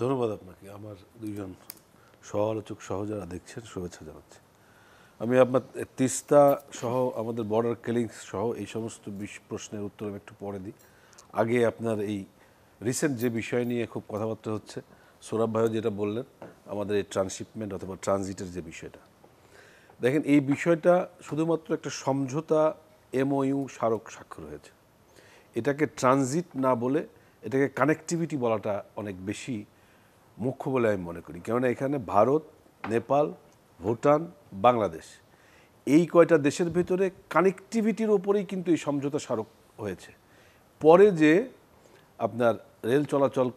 ধন্যবাদ আপনাকে। আমার দুইজন সহ-আলোচক সহ যারা দেখছেন শুভেচ্ছা জানাচ্ছি। আমি আপনার তিস্তা সহ আমাদের বর্ডার কিলিংস সহ এই সমস্ত প্রশ্নের উত্তর আমি একটু পরে দিই। আগে আপনার এই রিসেন্ট যে বিষয় নিয়ে খুব কথাবার্তা হচ্ছে, সৌরভ ভাইও যেটা বললেন, আমাদের এই ট্রান্সশিপমেন্ট অথবা ট্রানজিটের যে বিষয়টা, দেখেন এই বিষয়টা শুধুমাত্র একটা সমঝোতা এমওইউ স্মারক স্বাক্ষর হয়েছে। এটাকে ট্রানজিট না বলে এটাকে কানেক্টিভিটি বলাটা অনেক বেশি মুখ্য বলে আমি মনে করি। কেননা এখানে ভারত, নেপাল, ভুটান, বাংলাদেশ এই কয়টা দেশের ভিতরে কানেক্টিভিটির ওপরেই কিন্তু এই সমঝোতা স্মারক হয়েছে। পরে যে আপনার রেল চলাচল,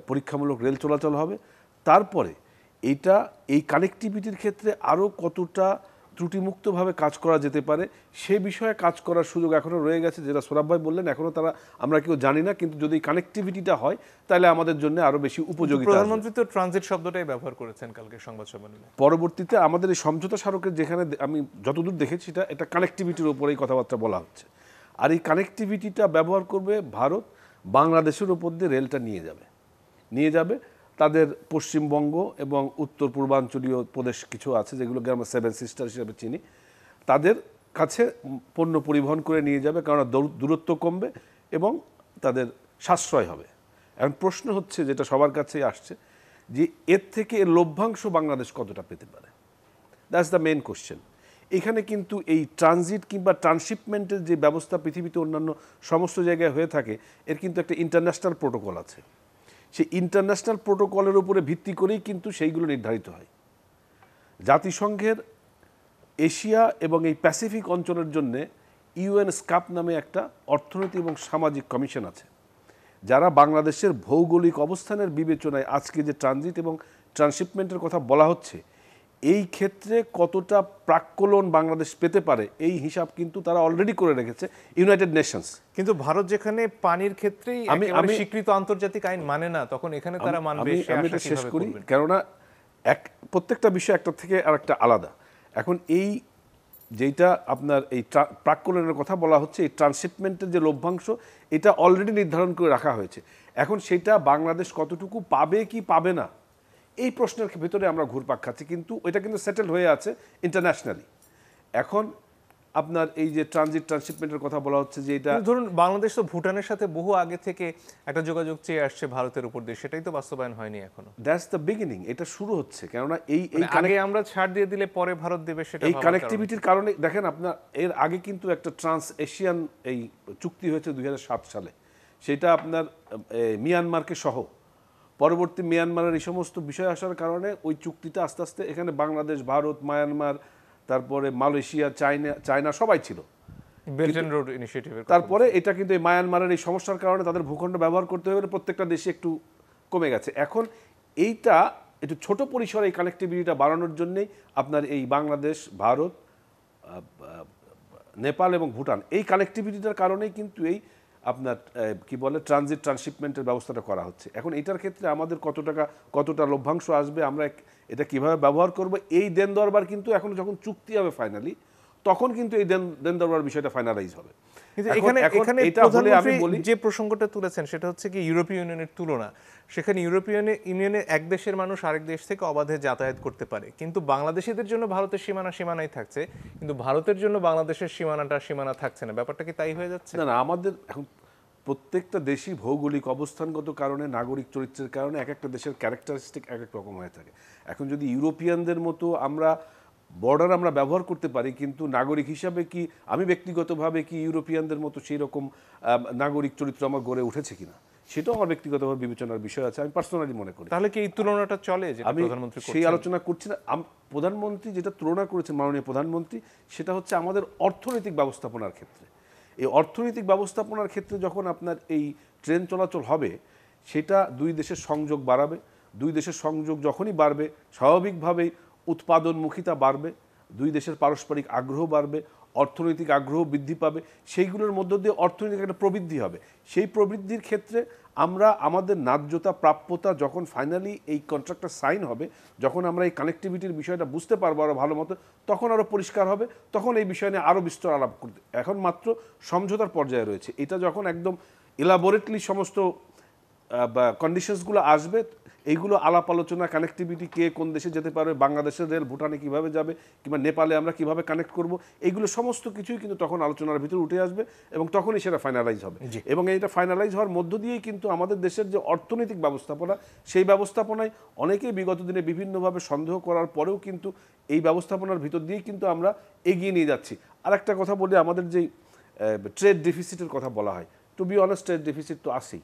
পরীক্ষামূলক রেল চলাচল হবে, তারপরে এইটা এই কানেক্টিভিটির ক্ষেত্রে আরও কতটা ত্রুটিমুক্তভাবে কাজ করা যেতে পারে সে বিষয়ে কাজ করার সুযোগ এখনও রয়ে গেছে। যেটা সৌরভ ভাই বললেন, এখনও আমরা কেউ জানি না, কিন্তু যদি কানেক্টিভিটিটা হয় তাহলে আমাদের জন্য আরও বেশি উপযোগী। প্রধানমন্ত্রী তো ট্রানজিট শব্দটাই ব্যবহার করেছেন কালকে সংবাদ সম্মেলনে। পরবর্তীতে আমাদের এই সমঝোতা স্মারকের যেখানে আমি যতদূর দেখেছি এটা কানেক্টিভিটির উপরেই কথাবার্তা বলা হচ্ছে। আর এই কানেক্টিভিটিটা ব্যবহার করবে ভারত, বাংলাদেশের উপর দিয়ে রেলটা নিয়ে যাবে তাদের পশ্চিমবঙ্গ এবং উত্তর পূর্বাঞ্চলীয় প্রদেশ কিছু আছে যেগুলোকে আমরা সেভেন সিস্টার হিসেবে চিনি, তাদের কাছে পণ্য পরিবহন করে নিয়ে যাবে, কারণ দূরত্ব কমবে এবং তাদের সাশ্রয় হবে। এখন প্রশ্ন হচ্ছে, যেটা সবার কাছেই আসছে, যে এর থেকে এর লভ্যাংশ বাংলাদেশ কতটা পেতে পারে। That's the main question. এখানে কিন্তু এই ট্রানজিট কিংবা ট্রান্সশিপমেন্টের যে ব্যবস্থা পৃথিবীতে অন্যান্য সমস্ত জায়গায় হয়ে থাকে, এর কিন্তু একটা ইন্টারন্যাশনাল প্রোটোকল আছে। সেই ইন্টারন্যাশনাল প্রোটোকলের উপরে ভিত্তি করেই কিন্তু সেইগুলো নির্ধারিত হয়। জাতিসংঘের এশিয়া এবং এই প্যাসিফিক অঞ্চলের জন্য ইউএন স্কাপ নামে একটা অর্থনৈতিক এবং সামাজিক কমিশন আছে, যারা বাংলাদেশের ভৌগোলিক অবস্থানের বিবেচনায় আজকে যে ট্রানজিট এবং ট্রান্সশিপমেন্টের কথা বলা হচ্ছে, এই ক্ষেত্রে কতটা প্রাক্কলন বাংলাদেশ পেতে পারে এই হিসাব কিন্তু তারা অলরেডি করে রেখেছে ইউনাইটেড নেশনস। কিন্তু ভারত যেখানে পানির ক্ষেত্রেই আমি স্বীকৃত আন্তর্জাতিক আইন মানে না, তখন এখানে তারা মানবে। আমি এটা শেষ করি, কেননা প্রত্যেকটা বিষয় একটা থেকে আর একটা আলাদা। এখন এই যেটা আপনার এই প্রাক্কলনের কথা বলা হচ্ছে, এই ট্রান্সশিপমেন্টের যে লভ্যাংশ, এটা অলরেডি নির্ধারণ করে রাখা হয়েছে। এখন সেটা বাংলাদেশ কতটুকু পাবে কি পাবে না, এই প্রশ্নের ভিতরে আমরা ঘুরপাক খাচ্ছি, কিন্তু এটা কিন্তু সেটেল হয়ে আছে ইন্টারন্যাশনালি। এখন আপনার এই যে ট্রান্সশিপমেন্টের কথা বলা হচ্ছে, যে এটা ধরুন বাংলাদেশ তো ভুটানের সাথে বহু আগে থেকে একটা যোগাযোগ চেয়ে আসছে ভারতের উপর দিয়ে, সেটাই তো বাস্তবায়ন হয়নি এখনো। দ্যাটস দ্য বিগিনিং, এটা শুরু হচ্ছে। কেননা এই আগে আমরা ছাড় দিয়ে দিলে পরে ভারত দেবে, সেটা এই কানেক্টিভিটির কারণে দেখেন আপনার এর আগে কিন্তু একটা ট্রান্স এশিয়ান এই চুক্তি হয়েছে 2007 সালে। সেটা আপনার মিয়ানমারকে সহ, পরবর্তী মিয়ানমারের এই সমস্ত বিষয় আসার কারণে ওই চুক্তিটা আস্তে আস্তে এখানে বাংলাদেশ, ভারত, মায়ানমার, তারপরে মালয়েশিয়া, চায়না সবাই ছিল। Belt and road initiative. তারপরে এটা কিন্তু এই মায়ানমারের এই সমস্যার কারণে তাদের ভূখণ্ড ব্যবহার করতে হবে, প্রত্যেকটা দেশে একটু কমে গেছে। এখন এইটা একটু ছোট পরিসরে এই কানেক্টিভিটিটা বাড়ানোর জন্যেই আপনার এই বাংলাদেশ, ভারত, নেপাল এবং ভুটান এই কানেক্টিভিটিটার কারণেই কিন্তু এই আপনার কি বলে ট্রানশিপমেন্টের ব্যবস্থাটা করা হচ্ছে। এখন এটার ক্ষেত্রে আমাদের কতটা লভ্যাংশ আসবে, আমরা এটা কিভাবে ব্যবহার করব, এই দেন দরবার কিন্তু এখন যখন চুক্তি হবে ফাইনালি, তখন কিন্তু এই দেন দরবার বিষয়টা ফাইনালাইজ হবে। কিন্তু এখানে প্রধানমন্ত্রী যে প্রসঙ্গটা তুলেছেন সেটা হচ্ছে কি ইউরোপীয় ইউনিয়নের তুলনা। সেখানে ইউরোপীয় ইউনিয়নে এক দেশের মানুষ আরেক দেশ থেকে অবাধে যাতায়াত করতে পারে, কিন্তু বাংলাদেশিদের জন্য ভারতের সীমানাই থাকছে, কিন্তু ভারতের জন্য বাংলাদেশের সীমানা থাকছে না। ব্যাপারটা কি তাই হয়ে যাচ্ছে? না, আমাদের এখন প্রত্যেকটা দেশই ভৌগোলিক অবস্থানগত কারণে, নাগরিক চরিত্রের কারণে এক একটা দেশের ক্যারেক্টারিস্টিক এক এক রকম হয়ে থাকে। এখন যদি ইউরোপিয়ানদের মতো বর্ডার আমরা ব্যবহার করতে পারি, কিন্তু নাগরিক হিসাবে কি আমি ব্যক্তিগতভাবে কি ইউরোপিয়ানদের মতো সেই রকম নাগরিক চরিত্র আমার গড়ে উঠেছে কিনা, সেটাও আমার ব্যক্তিগতভাবে বিবেচনার বিষয় আছে। আমি পার্সোনালি মনে করি। তাহলে কি এই তুলনাটা চলে? আমি সেই আলোচনা করছি না। প্রধানমন্ত্রী যেটা তুলনা করেছেন, মাননীয় প্রধানমন্ত্রী, সেটা হচ্ছে আমাদের অর্থনৈতিক ব্যবস্থাপনার ক্ষেত্রে। এই অর্থনৈতিক ব্যবস্থাপনার ক্ষেত্রে যখন আপনার এই ট্রেন চলাচল হবে, সেটা দুই দেশের সংযোগ বাড়াবে। দুই দেশের সংযোগ যখনই বাড়বে, স্বাভাবিকভাবেই উৎপাদনমুখিতা বাড়বে, দুই দেশের পারস্পরিক আগ্রহ বাড়বে, অর্থনৈতিক আগ্রহ বৃদ্ধি পাবে, সেইগুলোর মধ্য দিয়ে অর্থনৈতিক একটা প্রবৃদ্ধি হবে। সেই প্রবৃদ্ধির ক্ষেত্রে আমরা আমাদের ন্যায্যতা, প্রাপ্যতা যখন ফাইনালি এই কন্ট্রাক্টটা সাইন হবে, যখন আমরা এই কানেক্টিভিটির বিষয়টা বুঝতে পারবো আরও ভালো মতো, তখন আরও পরিষ্কার হবে, তখন এই বিষয় নিয়ে আরও বিস্তর আলাপ করতে। এখন মাত্র সমঝোতার পর্যায়ে রয়েছে। এটা যখন একদম এলাবোরেটলি সমস্ত কন্ডিশনসগুলো আসবে, এইগুলো আলাপ আলোচনা, কানেক্টিভিটি, কে কোন দেশে যেতে পারবে, বাংলাদেশের রেল ভুটানে কিভাবে যাবে, কিংবা নেপালে আমরা কিভাবে কানেক্ট করব, এইগুলো সমস্ত কিছুই কিন্তু তখন আলোচনার ভিতরে উঠে আসবে এবং তখনই সেটা ফাইনালাইজ হবে। এবং এইটা ফাইনালাইজ হওয়ার মধ্য দিয়েই কিন্তু আমাদের দেশের যে অর্থনৈতিক ব্যবস্থাপনা, সেই ব্যবস্থাপনায় অনেকেই বিগত দিনে বিভিন্নভাবে সন্দেহ করার পরেও কিন্তু এই ব্যবস্থাপনার ভিতর দিয়েই কিন্তু আমরা এগিয়ে নিয়ে যাচ্ছি। আর একটা কথা বলি, আমাদের যেই ট্রেড ডেফিসিটের কথা বলা হয়, to be honest, trade deficit তো আছেই।